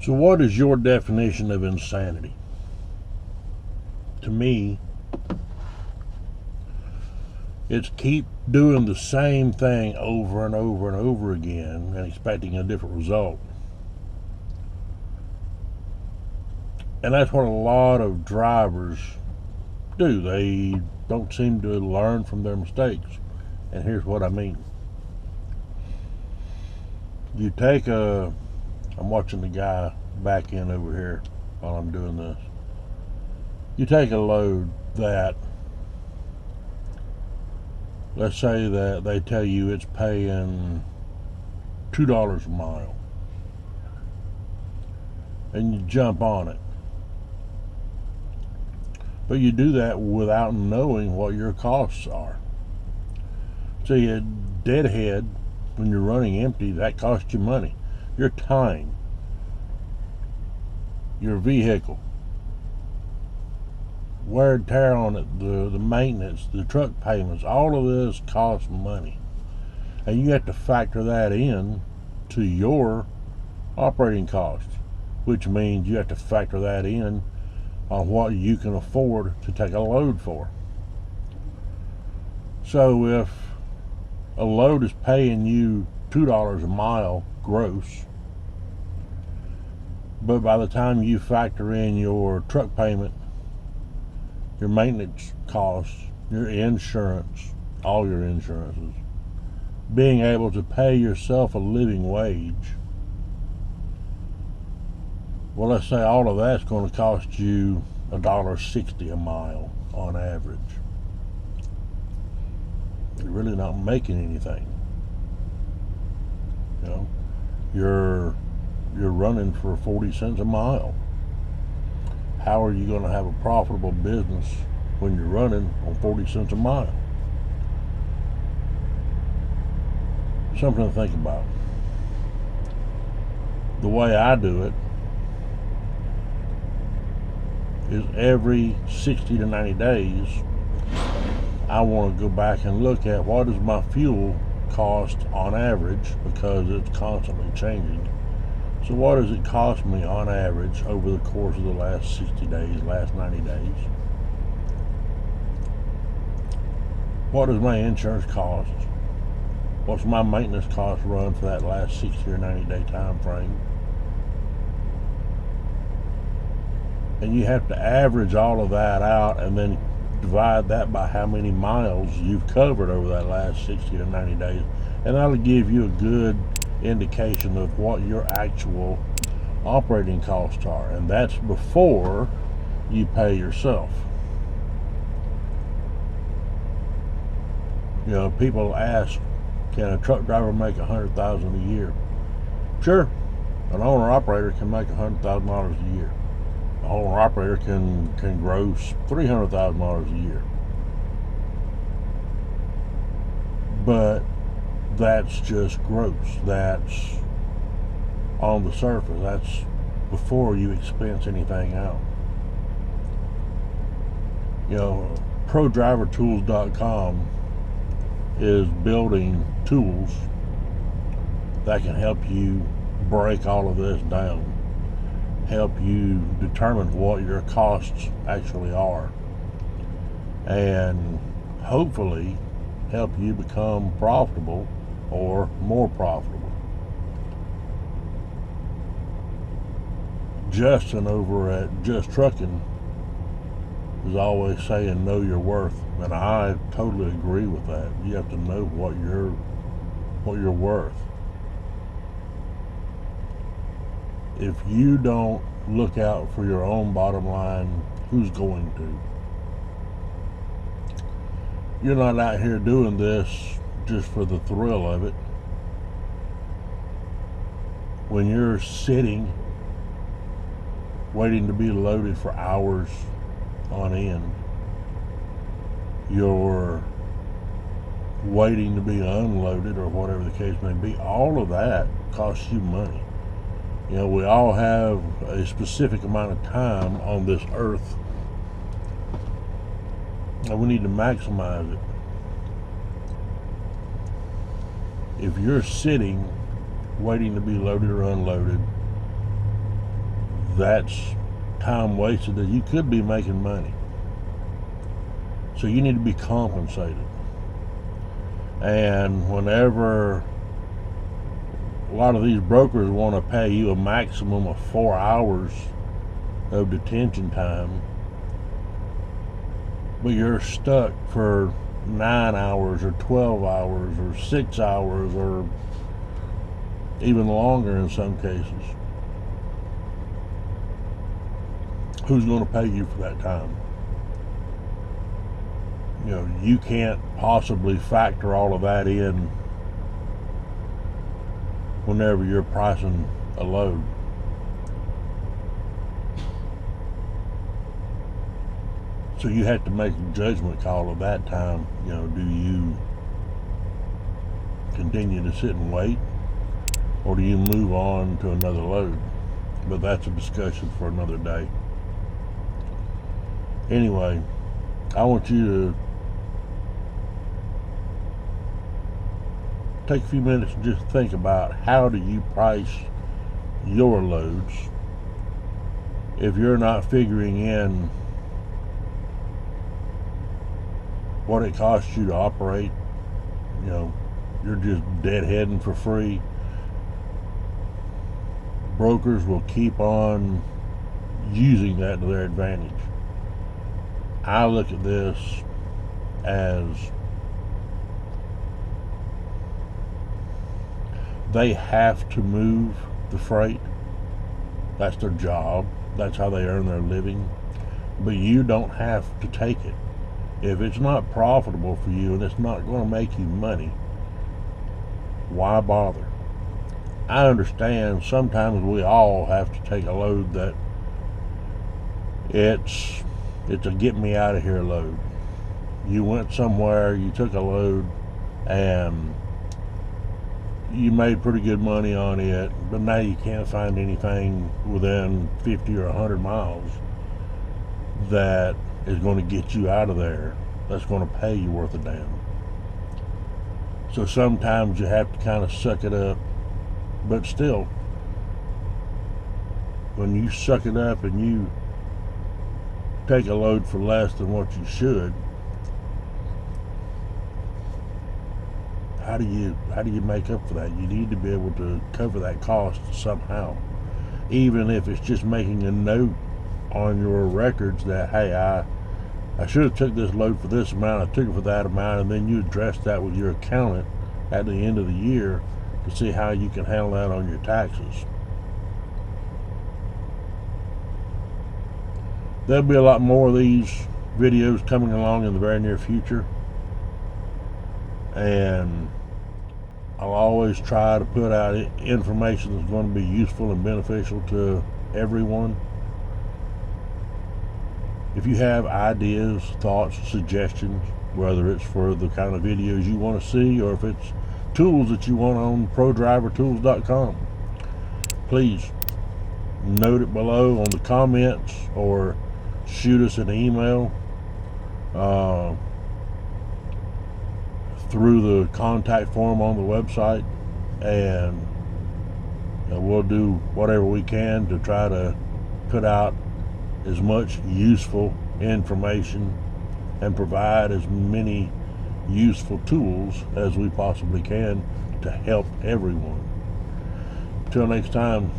So what is your definition of insanity? To me, it's keep doing the same thing over and over and over again and expecting a different result. And that's what a lot of drivers do. They don't seem to learn from their mistakes. And here's what I mean. You take a, I'm watching the guy back in over here while I'm doing this. You take a load that, let's say that they tell you it's paying $2 a mile, and you jump on it. But you do that without knowing what your costs are. So you deadhead when you're running empty, that costs you money. Your time, your vehicle, wear and tear on it, the maintenance, the truck payments, all of this costs money. And you have to factor that in to your operating costs, which means you have to factor that in on what you can afford to take a load for. So if a load is paying you $2 a mile gross, but by the time you factor in your truck payment, your maintenance costs, your insurance, all your insurances, being able to pay yourself a living wage, well, let's say all of that's going to cost you $1.60 a mile on average. You're really not making anything. You know, you're running for 40 cents a mile. How are you going to have a profitable business when you're running on 40 cents a mile? Something to think about. The way I do it is every 60 to 90 days, I want to go back and look at what is my fuel cost on average, because it's constantly changing. So what does it cost me on average over the course of the last 60 days, last 90 days? What does my insurance cost? What's my maintenance cost run for that last 60 or 90 day time frame? And you have to average all of that out and then divide that by how many miles you've covered over that last 60 to 90 days. And that'll give you a good indication of what your actual operating costs are. And that's before you pay yourself. You know, people ask, can a truck driver make $100,000 a year? Sure, an owner-operator can make $100,000 a year. An owner-operator can gross $300,000 a year. But that's just gross. That's on the surface. That's before you expense anything out. You know, ProDriverTools.com is building tools that can help you break all of this down, help you determine what your costs actually are, and hopefully help you become profitable or more profitable. Justin over at Just Trucking is always saying know your worth, and I totally agree with that. You have to know what you're worth. If you don't look out for your own bottom line, who's going to? You're not out here doing this just for the thrill of it. When you're sitting waiting to be loaded for hours on end, you're waiting to be unloaded or whatever the case may be, all of that costs you money. You know, we all have a specific amount of time on this earth, and we need to maximize it. If you're sitting waiting to be loaded or unloaded, that's time wasted that you could be making money. So you need to be compensated. And whenever a lot of these brokers want to pay you a maximum of 4 hours of detention time, but you're stuck for 9 hours or 12 hours or 6 hours or even longer in some cases, who's going to pay you for that time? You know, you can't possibly factor all of that in whenever you're pricing a load. So you have to make a judgment call at that time. You know, do you continue to sit and wait, or do you move on to another load? But that's a discussion for another day. Anyway, I want you to take a few minutes and just think about, how do you price your loads if you're not figuring in what it costs you to operate. You know, you're just deadheading for free. Brokers will keep on using that to their advantage. I look at this as they have to move the freight. That's their job. That's how they earn their living. But you don't have to take it. If it's not profitable for you and it's not going to make you money, why bother? I understand sometimes we all have to take a load that it's a get me out of here load. You went somewhere, you took a load, and you made pretty good money on it, but now you can't find anything within 50 or 100 miles that is going to get you out of there, that's going to pay you worth a damn. So sometimes you have to kind of suck it up, but still, when you suck it up and you take a load for less than what you should, how do you make up for that? You need to be able to cover that cost somehow, even if it's just making a note on your records that, hey, I should have took this load for this amount, I took it for that amount, and then you address that with your accountant at the end of the year to see how you can handle that on your taxes. There'll be a lot more of these videos coming along in the very near future, and I'll always try to put out information that's going to be useful and beneficial to everyone. If you have ideas, thoughts, suggestions, whether it's for the kind of videos you want to see or if it's tools that you want on prodrivertools.com, please note it below on the comments or shoot us an email through the contact form on the website, and we'll do whatever we can to try to put out as much useful information and provide as many useful tools as we possibly can to help everyone. Until next time,